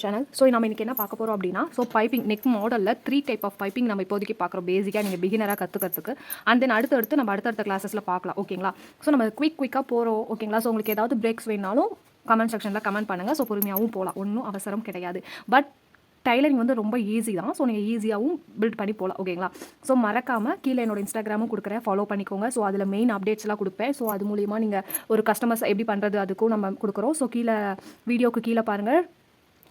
Channel. So நம்ம இன்றைக்கி என்ன பார்க்க போகிறோம் அப்படின்னா, ஸோ பைப்பிங் நெக் மாடலில் 3 டைப் ஆஃப் பைப்பிங் நம்ம இப்போதைக்கு பார்க்குறோம் பேசிக்காக நீங்கள் பிகினராக கற்றுக்கிறதுக்கு. அண்ட் தென் அடுத்தடுத்து நம்ம அடுத்தடுத்த கிளாஸஸில் பார்க்கலாம். ஓகேங்களா? ஸோ நம்ம குயிக்காக போகிறோம். ஓகேங்களா? ஸோ உங்களுக்கு ஏதாவது பிரேக்ஸ் வேணாலும் கமெண்ட் செக்ஷனில் கமெண்ட் பண்ணுங்கள். ஸோ பொறுமையாகவும் போகலாம், ஒன்றும் அவசரம் கிடையாது. பட் டைலரிங் வந்து ரொம்ப ஈஸி தான். ஸோ நீங்கள் ஈஸியாகவும் பில்ட் பண்ணி போகலாம். ஓகேங்களா? ஸோ மறக்காமல் கீழே என்னோட இன்ஸ்டாகிராமும் கொடுக்குறேன், ஃபாலோ பண்ணிக்கோங்க. ஸோ அதில் மெயின் அப்டேட்ஸ்லாம் கொடுப்பேன். ஸோ அது மூலிமா நீங்கள் ஒரு கஸ்டமர்ஸ் எப்படி பண்ணுறது அதுக்கும் நம்ம கொடுக்குறோம். ஸோ கீழே வீடியோக்கு கீழே பாருங்கள்,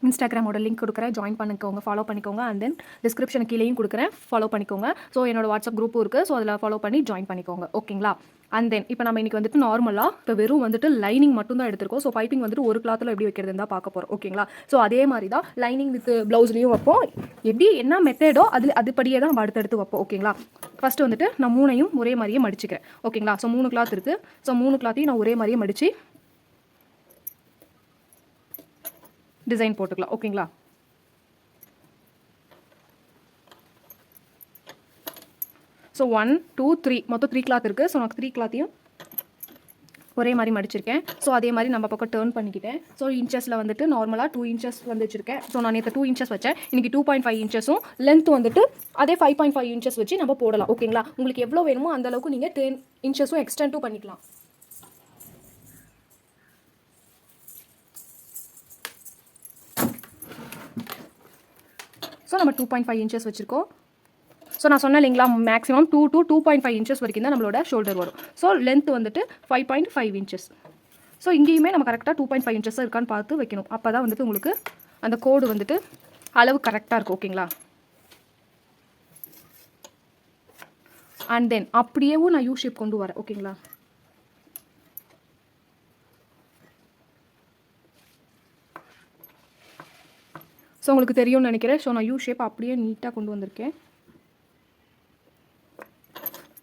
இன்ஸ்டாகிராமோட லிங்க் கொடுக்குறேன், ஜாயின் பண்ணிக்கோங்க, ஃபாலோ பண்ணிக்கோங்க. அண்ட் தென் டிஸ்கிரிப்ஷன் கீழேயும் கொடுக்குறேன், ஃபாலோ பண்ணிக்கோங்க. ஸோ என்னோட வாட்ஸ்அப் குரூப்பும் இருக்குது. ஸோ அதில் ஃபாலோ பண்ணி ஜாயின் பண்ணிக்கோங்க. ஓகேங்களா? அண்ட் தென் இப்போ நம்ம இன்றைக்கி வந்துட்டு நார்மலாக இப்போ வெறும் வந்துட்டு லைனிங் மட்டும் தான் எடுத்திருக்கோம். ஸோ பைப்பிங் வந்துட்டு ஒரு கிளாத்தில் எப்படி வைக்கிறதுன்னு தான் பார்க்க போகிறோம். ஓகேங்களா? ஸோ அதே மாதிரி தான் லைனிங் வித் ப்ளவுஸ்லையும் வைப்போம். எப்படி என்ன மெத்தடோ அதுபடியே தான் நம்ம அடுத்தடுத்து வைப்போம். ஓகேங்களா? ஃபஸ்ட்டு வந்துட்டு நான் 3ஐயும் ஒரே மாதிரியே மடிச்சுக்கிறேன். ஓகேங்களா? ஸோ 3 கிளாத் இருக்குது. ஸோ 3 கிளாத்தையும் நான் ஒரே மாதிரியே மடித்து டிசைன் போட்டுக்கலாம். ஓகேங்களா? ஸோ 1 2 3 மொத்தம் 3 கிளாத் இருக்குது. ஸோ நான் 3 கிளாத்தையும் ஒரே மாதிரி மடிச்சிருக்கேன். ஸோ அதே மாதிரி நம்ம பக்கம் டேர்ன் பண்ணிக்கிட்டேன். ஸோ இன்ச்சஸில் வந்துட்டு நார்மலாக 2 inches வந்து வச்சுருக்கேன். ஸோ நான் நேற்று 2 inches வச்சேன், இன்றைக்கி 2.5 inchஸும் லென்த் வந்துட்டு அதே 5.5 inches வச்சு நம்ம போடலாம். ஓகேங்களா? உங்களுக்கு எவ்வளோ வேணுமோ அந்தளவுக்கு நீங்கள் 10 inchஸும் எக்ஸ்டெண்டும் பண்ணிக்கலாம். ஸோ நம்ம 2.5 inches வச்சுருக்கோம். ஸோ நான் சொன்னேன் இல்லைங்களா, மேக்ஸிமம் 2 to 2.5 inches வரைக்கும் தான் நம்மளோட ஷோல்டர் வரும். ஸோ லென்த் வந்துட்டு 5.5 inches. ஸோ இங்கேயுமே நம்ம கரெக்டாக 2.5 inches இருக்கான்னு பார்த்து வைக்கணும். அப்போ தான் வந்துட்டு உங்களுக்கு அந்த கோடு வந்துட்டு அளவு கரெக்டாக இருக்கும். ஓகேங்களா? அண்ட் தென் அப்படியேவும் நான் யூ ஷேப் கொண்டு வரேன். ஓகேங்களா? ஸோ உங்களுக்கு தெரியும்னு நினைக்கிறேன். ஸோ நான் யூ ஷேப் அப்படியே நீட்டாக கொண்டு வந்திருக்கேன்.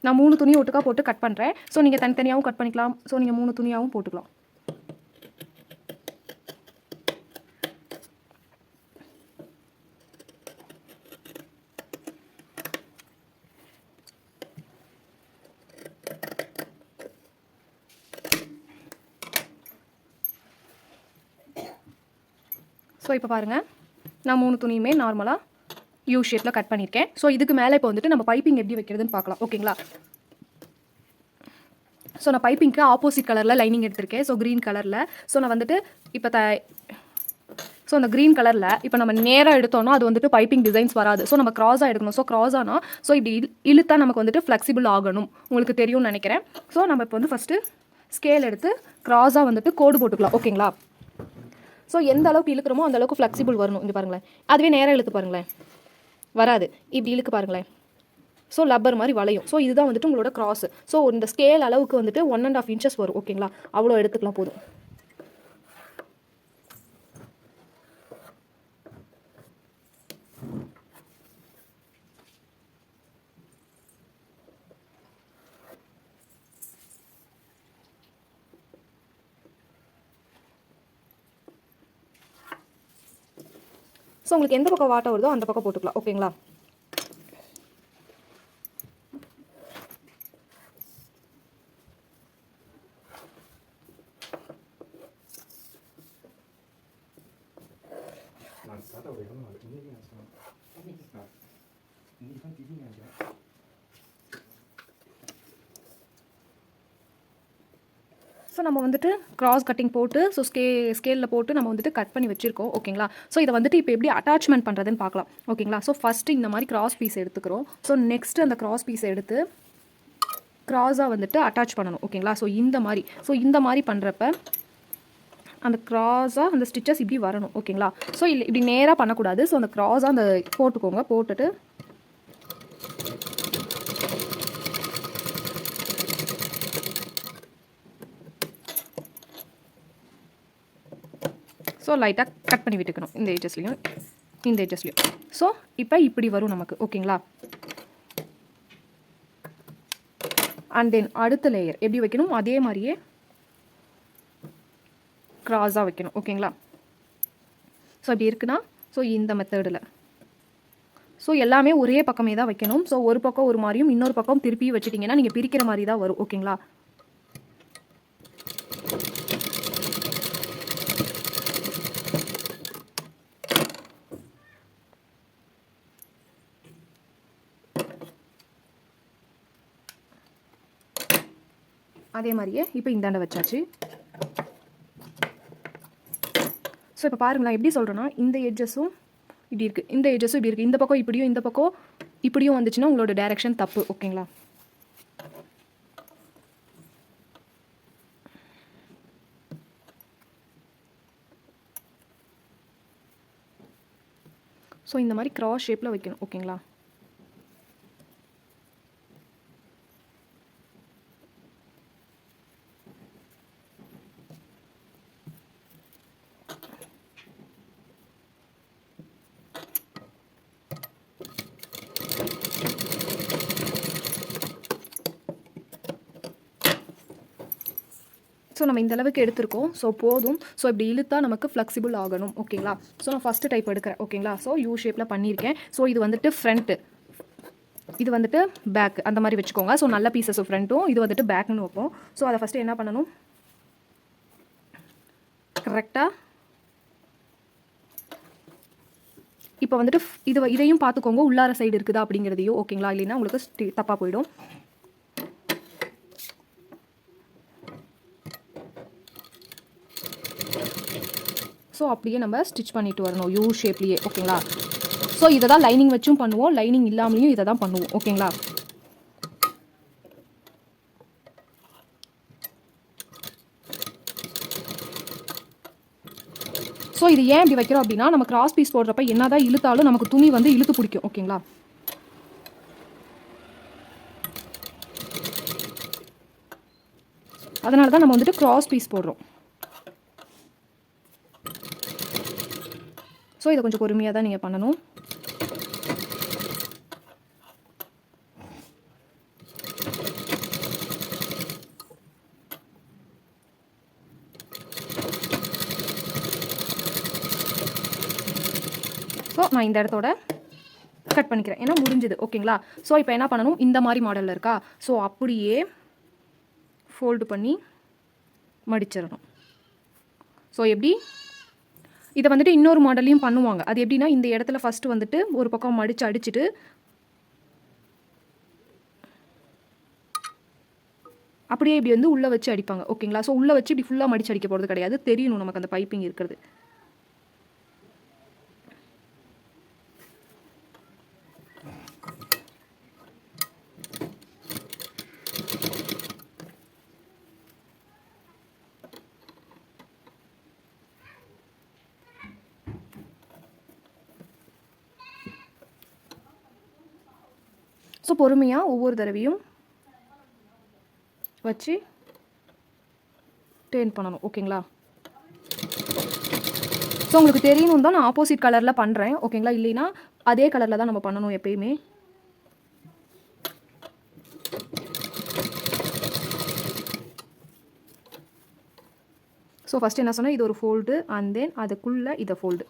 நான் 3 துணியை ஒட்டுக்கா போட்டு கட் பண்ணுறேன். ஸோ நீங்கள் தனித்தனியாகவும் கட் பண்ணிக்கலாம். ஸோ நீங்கள் 3 துணியாகவும் போட்டுக்கலாம். ஸோ இப்போ பாருங்கள், நான் 3 துணியுமே நார்மலாக யூ ஷேப்பில் கட் பண்ணியிருக்கேன். ஸோ இதுக்கு மேலே இப்போ வந்துட்டு நம்ம பைப்பிங் எப்படி வைக்கிறதுன்னு பார்க்கலாம். ஓகேங்களா? ஸோ நான் பைப்பிங்க்கு ஆப்போசிட் கலரில் லைனிங் எடுத்திருக்கேன். ஸோ க்ரீன் கலரில். ஸோ நான் வந்துட்டு இப்போ ஸோ அந்த க்ரீன் கலரில் இப்போ நம்ம நேராக எடுத்தோன்னா அது வந்துட்டு பைப்பிங் டிசைன்ஸ் வராது. ஸோ நம்ம க்ராஸாக எடுக்கணும். ஸோ க்ராஸானா ஸோ இப்படி இழுத்தா நமக்கு வந்துட்டு ஃப்ளெக்சிபிள் ஆகணும். உங்களுக்கு தெரியும்னு நினைக்கிறேன். ஸோ நம்ம இப்போ வந்து ஃபஸ்ட்டு ஸ்கேல் எடுத்து க்ராஸாக வந்துட்டு கோடு போட்டுக்கலாம். ஓகேங்களா? ஸோ எந்த அளவுக்கு இழுக்கிறோமோ அந்த அளவுக்கு ஃப்ளெக்சிபிள் வரணும். இங்கே பாருங்களேன், அதுவே நேராக இழுத்து பாருங்களேன், வராது. இப்படி இழுக்கு பாருங்களேன். ஸோ லப்பர் மாதிரி வளையும். ஸோ இதுதான் வந்துட்டு உங்களோட கிராஸ். ஸோ இந்த ஸ்கேல் அளவுக்கு வந்துட்டு 1.5 inches வரும். ஓகேங்களா? அவ்வளோ எடுத்துக்கலாம் போதும். ஸோ உங்களுக்கு எந்த பக்கம் வாட்டை வருதோ அந்த பக்கம் போட்டுக்கலாம். ஓகேங்களா? ஸோ நம்ம வந்துட்டு கிராஸ் கட்டிங் போட்டு ஸோ ஸ்கேலில் போட்டு நம்ம வந்துட்டு கட் பண்ணி வச்சுருக்கோம். ஓகேங்களா? ஸோ இதை வந்துட்டு இப்போ எப்படி அட்டாச்மெண்ட் பண்ணுறதுன்னு பார்க்கலாம். ஓகேங்களா? ஸோ ஃபஸ்ட்டு இந்த மாதிரி கிராஸ் பீஸ் எடுத்துக்கிறோம். ஸோ நெக்ஸ்ட்டு அந்த கிராஸ் பீஸை எடுத்து கிராஸாக வந்துட்டு அட்டாச் பண்ணணும். ஓகேங்களா? ஸோ இந்த மாதிரி பண்ணுறப்ப அந்த கிராஸாக அந்த ஸ்டிச்சஸ் இப்படி வரணும். ஓகேங்களா? ஸோ இல்லை இப்படி நேராக பண்ணக்கூடாது. ஸோ அந்த கிராஸாக அந்த போட்டுக்கோங்க. போட்டுட்டு ஸோ லைட்டாக கட் பண்ணி விட்டுக்கணும் இந்த ஏஜஸ்லையும். ஸோ இப்போ இப்படி வரும் நமக்கு. ஓகேங்களா? அண்ட் தென் அடுத்த லேயர் எப்படி வைக்கணும், அதே மாதிரியே கிராஸாக வைக்கணும். ஓகேங்களா? ஸோ இப்படி இருக்குன்னா ஸோ இந்த மெத்தடில் ஸோ எல்லாமே ஒரே பக்கமே தான் வைக்கணும். ஸோ ஒரு பக்கம் ஒரு மாதிரியும் இன்னொரு பக்கம் திருப்பி வச்சுட்டிங்கன்னா நீங்கள் பிரிக்கிற மாதிரி தான் வரும். ஓகேங்களா? அதே மாதிரியே இப்போ இந்தாண்ட வச்சாச்சு. ஸோ இப்போ பாருங்களேன் எப்படி சொல்கிறேன்னா, இந்த எட்ஜஸும் இப்படி இருக்குது, இந்த எட்ஜஸும் இப்படி இருக்குது, இந்த பக்கம் இப்படியும் இந்த பக்கம் இப்படியும் வந்துச்சுன்னா உங்களோட டைரெக்ஷன் தப்பு. ஓகேங்களா? ஸோ இந்த மாதிரி கிராஸ் ஷேப்பில் வைக்கணும். ஓகேங்களா? ஸோ நம்ம இந்த அளவுக்கு எடுத்திருக்கோம். ஸோ போதும். ஸோ இப்படி இழுத்தா நமக்கு ஃப்ளெக்சிபிள் ஆகணும். ஓகேங்களா? ஸோ நான் ஃபஸ்ட்டு டைப் எடுக்கிறேன். ஓகேங்களா? ஸோ யூ ஷேப்பில் பண்ணியிருக்கேன். ஸோ இது வந்துட்டு ஃப்ரண்ட்டு, இது வந்துட்டு பேக், அந்த மாதிரி வச்சுக்கோங்க. ஸோ நல்ல பீசஸ் ஃப்ரண்ட்டும், இது வந்துட்டு பேக்னு வைப்போம். ஸோ அதை ஃபஸ்ட்டு என்ன பண்ணணும், கரெக்டாக இப்போ வந்துட்டு இதையும் பார்த்துக்கோங்க, உள்ளார சைடு இருக்குதா அப்படிங்கிறதையும். ஓகேங்களா? இல்லைன்னா உங்களுக்கு தப்பாக போயிடும். ஸோ அப்படியே நம்ம ஸ்டிச் பண்ணிட்டு வரணும் யூ ஷேப்லேயே. ஓகேங்களா? ஸோ இதை தான் லைனிங் வச்சும் பண்ணுவோம், லைனிங் இல்லாமலையும் இதை தான் பண்ணுவோம். ஓகேங்களா? ஸோ இது ஏன் இப்படி வைக்கிறோம் அப்படின்னா, நம்ம கிராஸ் பீஸ் போடுறப்ப என்ன தான் இழுத்தாலும் நமக்கு துணி வந்து இழுத்து பிடிக்கும். ஓகேங்களா? அதனால தான் நம்ம வந்துட்டு கிராஸ் பீஸ் போடுறோம். ஸோ இதை கொஞ்சம் பொறுமையாக தான் நீங்கள் பண்ணணும். ஸோ நான் இந்த இடத்தோட கட் பண்ணிக்கிறேன், ஏன்னா முடிஞ்சுது. ஓகேங்களா? ஸோ இப்போ என்ன பண்ணணும், இந்த மாதிரி மாடலில் இருக்கா, ஸோ அப்படியே ஃபோல்டு பண்ணி மடிச்சிடணும். ஸோ எப்படி இதை வந்துட்டு இன்னொரு மாடல்லையும் பண்ணுவாங்க. அது எப்படின்னா, இந்த இடத்துல ஃபஸ்ட்டு வந்துட்டு ஒரு பக்கம் மடித்து அடிச்சுட்டு அப்படியே இப்படி வந்து உள்ளே வச்சு அடிப்பாங்க. ஓகேங்களா? ஸோ உள்ளே வச்சு இப்படி ஃபுல்லாக மடிச்சு அடிக்க போகிறது கிடையாது, தெரியணும் நமக்கு அந்த பைப்பிங் இருக்கிறது. ஸோ பொறுமையாக ஒவ்வொரு தடவையும் வச்சு டேர்ன் பண்ணணும். ஓகேங்களா? ஸோ உங்களுக்கு தெரியணும் தான் நான் ஆப்போசிட் கலரில் பண்ணுறேன். ஓகேங்களா? இல்லைன்னா அதே கலரில் தான் நம்ம பண்ணணும் எப்பயுமே. ஸோ ஃபஸ்ட்டு என்ன சொன்னால், இது ஒரு ஃபோல்டு அண்ட் தென் அதுக்குள்ளே இதை ஃபோல்டு.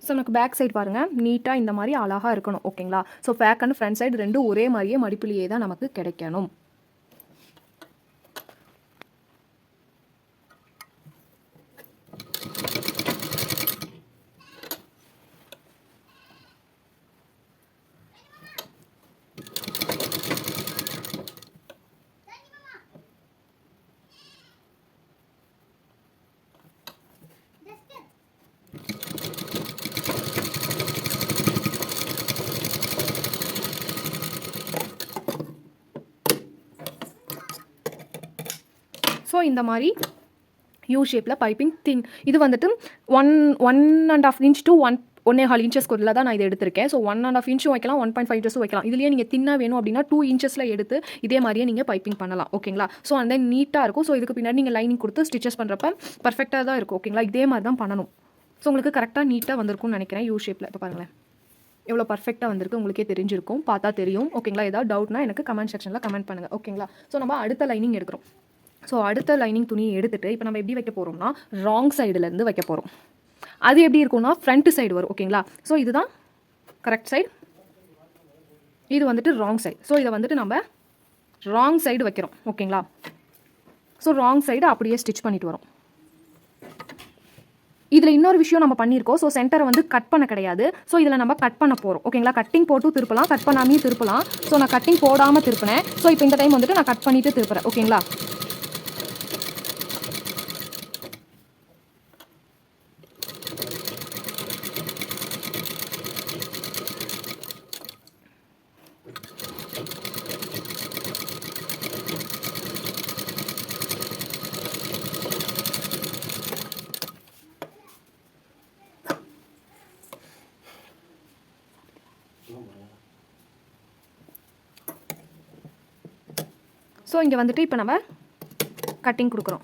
ஸோ நமக்கு பேக் சைடு பாருங்கள், நீட்டாக இந்த மாதிரி அழகாக இருக்கணும். ஓகேங்களா? So back and front side ரெண்டும் ஒரே மாதிரியே மடிப்புலேயே தான் நமக்கு கிடைக்கணும். ஸோ இந்த மாதிரி யூ ஷேப்பில் பைப்பிங் இது வந்துட்டு 1.5 inch to 1.25 inches தான் நான் இதை எடுத்திருக்கேன். ஸோ 1.5 inch வைக்கலாம், 1.5 inches வைக்கலாம். இதுலேயே நீங்கள் தின்னாக வேணும் அப்படின்னா 2 inches எடுத்து இதே மாதிரியே நீங்கள் பைப்பிங் பண்ணலாம். ஓகேங்களா? ஸோ அந்த நீட்டாக இருக்கும். ஸோ இதுக்கு பின்னாடி நீங்கள் லைனிங் கொடுத்து ஸ்டிச்சஸ் பண்ணுறப்ப பர்ஃபெக்டாக தான் இருக்கும். ஓகேங்களா? இதே மாதிரி தான் பண்ணணும். ஸோ உங்களுக்கு கரெக்டாக நீட்டாக வந்திருக்கும்னு நினைக்கிறேன் யூ ஷேப்பில். இப்போ பாருங்களேன் எவ்வளோ பர்ஃபெக்டாக வந்திருக்கு, உங்களுக்கே தெரிஞ்சிருக்கும், பார்த்தா தெரியும். ஓகேங்களா? ஏதாவது டவுட்னா எனக்கு கமெண்ட் செக்ஷனில் கமெண்ட் பண்ணுங்கள். ஓகேங்களா? ஸோ நம்ம அடுத்த லைனிங் எடுக்கிறோம். ஸோ அடுத்த லைனிங் துணியை எடுத்துகிட்டு இப்போ நம்ம எப்படி வைக்க போகிறோம்னா, ராங் சைடுலேருந்து வைக்க போகிறோம். அது எப்படி இருக்கும்னா ஃப்ரண்ட் சைடு வரும். ஓகேங்களா? ஸோ இதுதான் கரெக்ட் சைடு, இது வந்துட்டு ராங் சைடு. ஸோ இதை வந்துட்டு நம்ம ராங் சைடு வைக்கிறோம். ஓகேங்களா? ஸோ ராங் சைடு அப்படியே ஸ்டிச் பண்ணிட்டு வரோம். இதில் இன்னொரு விஷயம் நம்ம பண்ணியிருக்கோம். ஸோ சென்டரை வந்து கட் பண்ண கிடையாது. ஸோ இதில் நம்ம கட் பண்ண போகிறோம். ஓகேங்களா? கட்டிங் போட்டும் திருப்பலாம், கட் பண்ணாமையும் திருப்பலாம். ஸோ நான் கட்டிங் போடாமல் திருப்பினேன். ஸோ இப்போ இந்த டைம் வந்துட்டு நான் கட் பண்ணிவிட்டு திருப்புறேன். ஓகேங்களா? ஸோ இங்கே வந்துட்டு இப்போ நம்ம கட்டிங் கொடுக்குறோம்.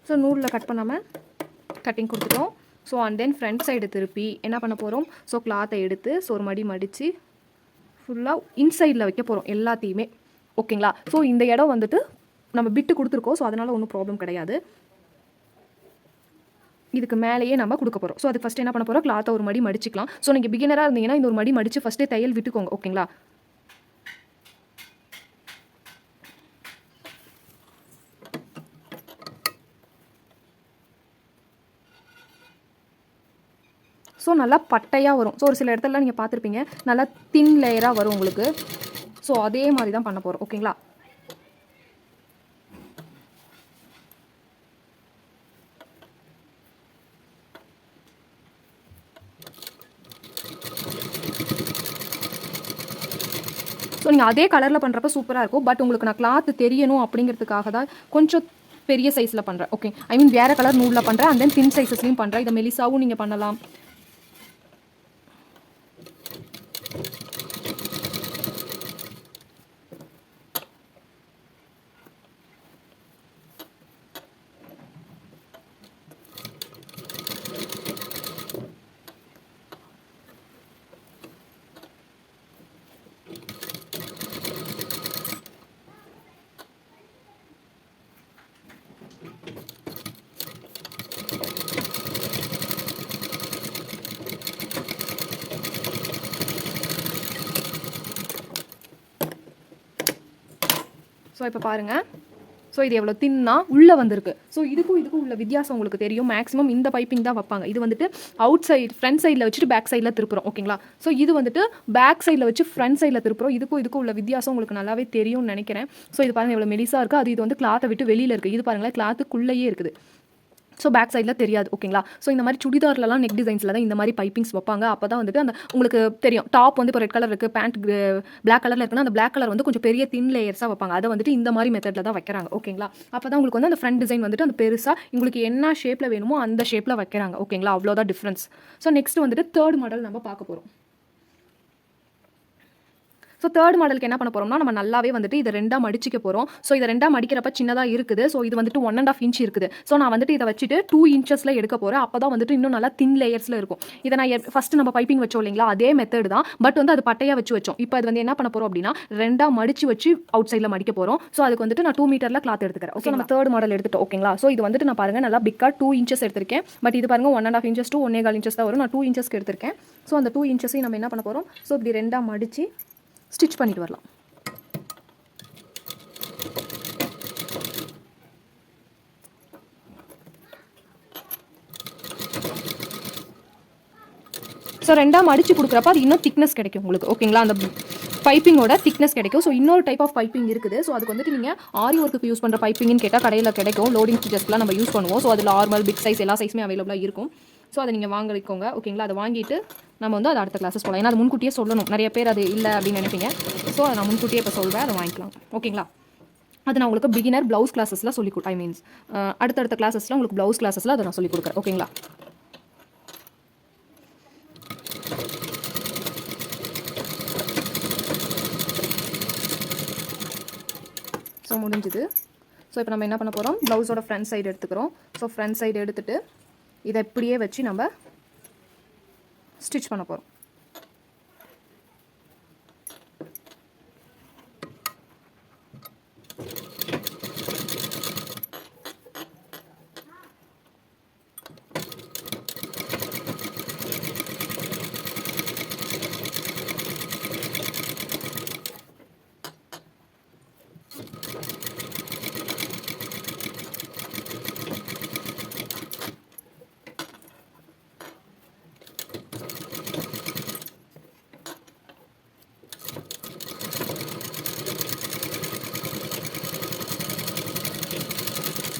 ஸோ நூலில் கட் பண்ணாமல் கட்டிங் கொடுத்துட்டோம். So and then front side திருப்பி என்ன பண்ண போகிறோம்? ஸோ கிளாத்தை எடுத்து ஸோ ஒரு மடி மடித்து ஃபுல்லாக இன்சைடில் வைக்க போகிறோம் எல்லாத்தையுமே. ஓகேங்களா? ஸோ இந்த இடம் வந்துட்டு நம்ம பிட்டு கொடுத்துருக்கோம். ஸோ அதனால் ஒன்றும் ப்ராப்ளம் கிடையாது. இதுக்கு மேலேயே நம்ம கொடுக்க போகிறோம். ஸோ அதுக்கு ஃபஸ்ட்டு என்ன பண்ண போகிறோம்? கிளாத்தை ஒரு மடி மடிச்சிக்கலாம். ஸோ நீங்கள் பிகினராக இருந்தீங்கன்னா இந்த ஒரு மடி மடித்து ஃபஸ்ட்டே தையல் விட்டுக்கோங்க. ஓகேங்களா? ஸோ நல்லா பட்டையாக வரும். ஸோ ஒரு சில இடத்துல நீங்கள் பார்த்துருப்பீங்க, நல்லா தின் லேயராக வரும் உங்களுக்கு. ஸோ அதே மாதிரி தான் பண்ண போகிறோம். ஓகேங்களா? ஸோ நீங்கள் அதே கலரில் பண்ணுறப்ப சூப்பராக இருக்கும். பட் உங்களுக்கு நான் கிளாத்து தெரியணும் அப்படிங்கிறதுக்காக தான் கொஞ்சம் பெரிய சைஸில் பண்ணுறேன். ஓகே, ஐ மீன் வேறு கலர் நூலில் பண்ணுறேன். அண்ட் தென் தின் சைஸஸ்லையும் பண்ணுறேன். இதை மெலிசாவும் நீங்கள் பண்ணலாம். ஸோ இப்போ பாருங்கள், ஸோ இது எவ்வளோ தின்னா உள்ளே வந்திருக்கு. ஸோ இதுக்கும் உள்ள வித்தியாசம் உங்களுக்கு தெரியும். மேக்ஸிமம் இந்த பைப்பிங் தான் வைப்பாங்க. இது வந்துட்டு அவுட் சைடு ஃப்ரண்ட் சைடில் வச்சுட்டு பேக் சைடில் திருப்புறோம். ஓகேங்களா? ஸோ இது வந்துட்டு பேக் சைடில் வச்சு ஃப்ரண்ட் சைடில் திருப்புறோம். இதுக்கும் உள்ள வித்தியாசம் உங்களுக்கு நல்லாவே தெரியும்னு நினைக்கிறேன். ஸோ இது பாருங்கள் எவ்வளோ மெலிசாக இருக்குது. அது இது வந்து கிளாத்தை விட்டு வெளியில் இருக்குது. இது பாருங்களேன், கிளாத்துக்குள்ளேயே இருக்குது. ஸோ பேக் சைடில் தெரியாது. ஓகேங்களா? ஸோ இந்த மாதிரி சுடிதார்லாம் நெக் டிசைன்ஸில் தான் இந்த மாதிரி பைப்பிங்ஸ் வைப்பாங்க. அப்போ தான் வந்துட்டு அந்த உங்களுக்கு தெரியும். டாப் வந்து இப்போ ரெட் கலர் இருக்குது, பேண்ட் பிளாக் கலரில் இருக்குன்னா அந்த பிளாக் கலர் வந்து கொஞ்சம் பெரிய தின் லேயர்ஸாக வைப்பாங்க. அதை வந்துட்டு இந்த மாதிரி மெத்தடில் தான் வைக்கிறாங்க. ஓகேங்களா? அப்போ தான் உங்களுக்கு வந்து அந்த ஃப்ரண்ட் டிசைன் வந்துட்டு அந்த பெருசாக உங்களுக்கு என்ன ஷேப்பில் வேணுமோ அந்த ஷேப்பில் வைக்கிறாங்க. ஓகேங்களா? அவ்வளோதான் டிஃப்ரென்ஸ். ஸோ நெக்ஸ்ட் வந்துட்டு தேர்ட் மாடல் நம்ம பார்க்க போகிறோம். ஸோ தேர்ட் மாடலுக்கு என்ன பண்ண போகிறோம்னா, நம்ம நல்லாவே வந்துட்டு இதை ரெண்டாக மடிச்சிக்க போகிறோம். ஸோ இதை ரெண்டாக மடிக்கிறப்ப சின்னதாக இருக்குது. ஸோ இது வந்துட்டு 1.5 இன்ச் இருக்குது. ஸோ நான் வந்துட்டு இதை வச்சுட்டு 2 இன்ச்சஸில் எடுக்க போகிறேன். அப்போ தான் வந்துட்டு இன்னும் நல்லா தின் லேயர்ஸில் இருக்கும். இதை நான் ஃபஸ்ட்டு நம்ம பைப்பிங் வச்சோம் இல்லைங்களா, அதே மெத்தட் தான். பட் வந்து அது பட்டையாக வச்சோம். இப்போ அது வந்து என்ன பண்ண போகிறோம் அப்படின்னா, ரெண்டாக மடிச்சு வச்சு அவுட் சைடில் மடிக்க போகிறோம். ஸோ அதுக்கு வந்துட்டு நான் 2 மீட்டரில் கிளாத் எடுத்துக்கிறேன். ஓகே, நம்ம தேர்ட் மாடல் எடுத்துட்டோம். ஓகேங்களா? ஸோ இது வந்துட்டு நான் பாருங்கள் நல்லா பிக்காக 2 இன்ச்சஸ் எடுத்திருக்கேன். பட் இது பாருங்கள் 1.5 இன்ச்சஸ் to 1.25 இன்ச்சஸ் தான் வரும். நான் 2 இன்ச்சஸ்க்கு எடுத்திருக்கேன். ஸோ அந்த 2 இன்ச்சஸையும் நம்ம என்ன பண்ண போகிறோம்? ஸோ இப்படி ரெண்டாக மடித்து ஸ்டிச் பண்ணிட்டு வரலாம். ஸோ ரெண்டாக மடிச்சு கொடுக்குறப்ப அது இன்னும் திக்னஸ் கிடைக்கும் உங்களுக்கு. ஓகேங்களா? அந்த பைப்பிங்கோட திக்னஸ் கிடைக்கும். ஸோ இன்னொரு டைப் ஆஃப் பைப்பிங் இருக்குது. ஸோ அதுக்கு வந்துட்டு நீங்கள் ஆரி ஒர்க்கு யூஸ் பண்ணுற பைப்பிங்னு கேட்டால் கடையில் கிடைக்கும். லோடிங் ஸ்டிச்சஸ்லாம் நம்ம யூஸ் பண்ணுவோம். ஸோ அதில் நார்மல் பிக் சைஸ் எல்லா சைஸுமே அவைலபிளாக இருக்கும். ஸோ அதை நீங்கள் வாங்கிக்கோங்க. ஓகேங்களா? அதை வாங்கிட்டு நம்ம வந்து அதை அடுத்த கிளாஸஸ் போகலாம். ஏன்னா அது முன்கூட்டியே சொல்லணும். நிறைய பேர் அது இல்லை அப்படின்னு நினைப்பீங்க. ஸோ அதை நான் முன்கூட்டியே இப்போ சொல்வேன், அதை வாங்கிக்கலாம். ஓகேங்களா? அது நான் உங்களுக்கு பிகினர் ப்ளவுஸ் கிளாஸஸில் சொல்லிக் ஐ மீன்ஸ் அடுத்தடுத்த கிளாஸஸில் உங்களுக்கு ப்ளவுஸ் கிளாஸஸில் அதை நான் சொல்லிக் கொடுக்குறேன். ஓகேங்களா? ஸோ முடிஞ்சுது. ஸோ இப்போ நம்ம என்ன பண்ண போகிறோம்? ப்ளவுஸோட ஃப்ரண்ட் சைடு எடுத்துக்கிறோம். ஸோ ஃப்ரண்ட் சைடு எடுத்துகிட்டு இதை இப்படியே வச்சு நம்ம ஸ்டிச் பண்ண போகிறோம்.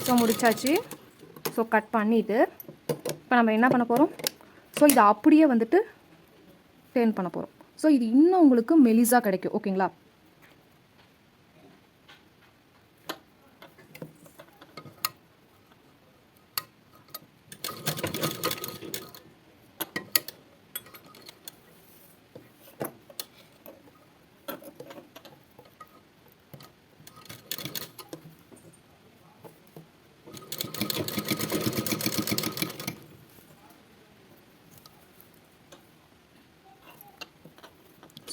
ஸோ முடிச்சாச்சு. ஸோ கட் பண்ணிவிட்டு இப்போ நம்ம என்ன பண்ண போகிறோம், ஸோ இதை அப்படியே வந்துட்டு டேர்ன் பண்ண போகிறோம். ஸோ இது இன்னும் உங்களுக்கு மெலிசாக கிடைக்கும். ஓகேங்களா.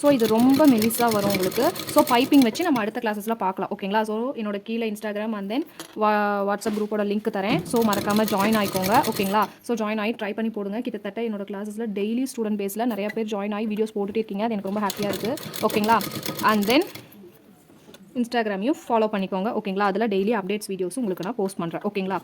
ஸோ இது ரொம்ப மெலிசாக வரும் உங்களுக்கு. ஸோ பைப்பிங் வச்சு நம்ம அடுத்த கிளாஸஸில் பார்க்கலாம். ஓகேங்களா. ஸோ என்னோட கீழே இன்ஸ்டாகிராம் அண்ட் தென் வாட்ஸ்அப் குரூப்போட லிங்க் தரேன். ஸோ மறக்காமல் ஜாயின் ஆகிக்கோங்க. ஓகேங்களா. ஸோ ஜாயின் ஆகி ட்ரை பண்ணி போடுங்க. கிட்டத்தட்ட என்னோட கிளாஸஸில் டெய்லி ஸ்டூடெண்ட் பேஸில் நிறைய பேர் ஜாயின் ஆகி வீடியோஸ் போட்டுகிட்டே இருக்கீங்க. அது எனக்கு ரொம்ப ஹாப்பியாக இருக்குது. ஓகேங்களா. அண்ட் தென் இன்ஸ்டாகிராமையும் ஃபாலோ பண்ணிக்கோங்க. ஓகேங்களா. அதில் டெய்லி அப்டேட்ஸ் வீடியோஸும் உங்களுக்கு நான் போஸ்ட் பண்ணுறேன். ஓகேங்களா.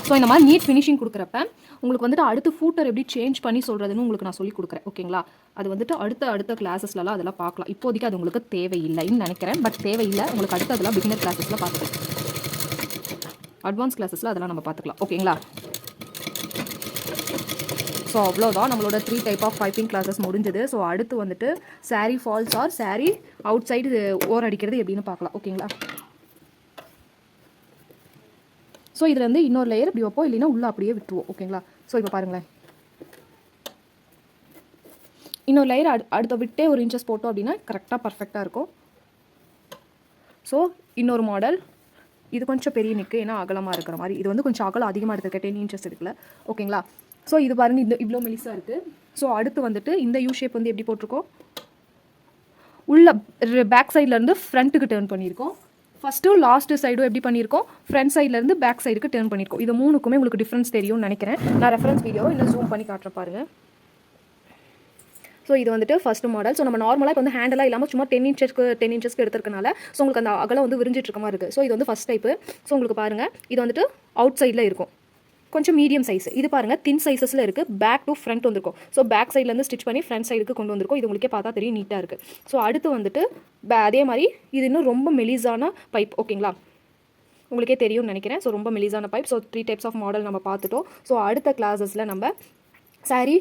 ஸோ இந்த மாதிரி நீட் ஃபினிஷிங் கொடுக்குறப்ப உங்களுக்கு வந்துட்டு அடுத்து ஃபூட்டர் எப்படி சேஞ்ச் பண்ணி சொல்கிறதுன்னு உங்களுக்கு நான் சொல்லி கொடுக்குறேன். ஓகேங்களா. அது வந்துட்டு அடுத்த கிளாஸஸ்லாம் அதெல்லாம் பார்க்கலாம். இப்போதைக்கு அது உங்களுக்கு தேவையில்லைன்னு நினைக்கிறேன். பட் தேவையில்லை உங்களுக்கு. அடுத்து அதெல்லாம் பிகினர் கிளாஸஸில் பார்த்துக்கலாம். அட்வான்ஸ் கிளாஸஸில் அதெல்லாம் நம்ம பார்த்துக்கலாம். ஓகேங்களா. ஸோ அவ்வளோதான் நம்மளோட 3 டைப் ஆஃப் பைப்பிங் கிளாஸஸ் முடிஞ்சது. ஸோ அடுத்து வந்துட்டு sari falls or sari outside ஓர் அடிக்கிறது எப்படின்னு பார்க்கலாம். ஓகேங்களா. ஸோ இதில் வந்து இன்னொரு லேயர் இப்படி வைப்போம், இல்லைன்னா உள்ளே அப்படியே விட்டுருவோம். ஓகேங்களா. ஸோ இப்போ பாருங்களேன், இன்னொரு லேயர் அடுத்த விட்டே ஒரு இன்ச்சஸ் போட்டோம் அப்படின்னா கரெக்டாக பர்ஃபெக்டாக இருக்கும். ஸோ இன்னொரு மாடல், இது கொஞ்சம் பெரிய நிற்கு, ஏன்னா அகலமாக இருக்கிற மாதிரி. இது வந்து கொஞ்சம் அகலம் அதிகமாக எடுத்துருக்கேன், 10 இன்ச்சஸ் இருக்குல்ல. ஓகேங்களா. ஸோ இது பாருங்கள், இந்த இவ்வளோ மெலிசாக இருக்குது. ஸோ அடுத்து வந்துட்டு இந்த யூ ஷேப் வந்து எப்படி போட்டிருக்கோம், உள்ள பேக் சைட்லேருந்து ஃப்ரண்ட்டுக்கு டேர்ன் பண்ணியிருக்கோம். ஃபஸ்ட்டு லாஸ்ட்டு சைடும் எப்படி பண்ணியிருக்கோம், ஃப்ரண்ட் சைட்லேருந்து பேக் சைடுக்கு டேர்ன் பண்ணியிருக்கோம். இது மூணுக்குமே உங்களுக்கு டிஃப்ரென்ஸ் தெரியும்னு நினைக்கிறேன். நான் ரெஃபரன்ஸ் வீடியோ இன்னும் ஜூம் பண்ணி காட்டுற பாருங்கள். ஸோ இது வந்துட்டு ஃபஸ்ட்டு மாடல். ஸோ நம்ம நார்மலாக இப்போ வந்து ஹேண்டெல்லாம் இல்லாமல் சும்மா 10 இன்ச்சஸ்க்கு எடுத்துருக்கனால ஸோ உங்களுக்கு அந்த அகலம் வந்து விரிஞ்சிட்டு இருக்க மாதிரி இருக்குது. ஸோ இது வந்து ஃபஸ்ட் டைப்பு. ஸோ உங்களுக்கு பாருங்கள், இது வந்துட்டு அவுட் சைடில் இருக்கும், கொஞ்சம் மீடியம் சைஸ். இது பாருங்கள் தின் சைஸஸில் இருக்குது, பேக் டு ஃப்ரண்ட் வந்துருக்கும். ஸோ பேக் சைட்லேருந்து ஸ்டிச் பண்ணி ஃப்ரண்ட் சைடுக்கு கொண்டு வந்திருக்கும். இது உங்களுக்கே பார்த்தா தெரியும், நீட்டாக இருக்குது. ஸோ அடுத்து வந்துட்டு அதே மாதிரி இது இன்னும் ரொம்ப மெலிசான பைப். ஓகேங்களா. உங்களுக்கே தெரியும்னு நினைக்கிறேன். ஸோ ரொம்ப மெலிசான pipe. So 3 types of model நம்ம பார்த்துட்டோம். ஸோ அடுத்த கிளாஸஸில் நம்ம சாரீ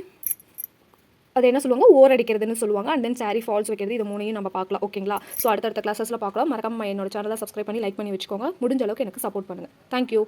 அது என்ன சொல்லுவாங்க, ஓர் அடிக்கிறதுன்னு சொல்லுவாங்க. அண்ட் தென் சாரீ ஃபால்ஸ் வைக்கிறது, இது மூணையும் நம்ம பார்க்கலாம். ஓகேங்களா. ஸோ அடுத்த கிளாஸஸில் பார்க்கலாம். மறக்காம என்னோட சேனலை சப்ஸ்கிரைப் பண்ணி லைக் பண்ணி வச்சுக்கோங்க. முடிஞ்ச அளவுக்கு எனக்கு சப்போர்ட் பண்ணுங்கள். தேங்க்யூ.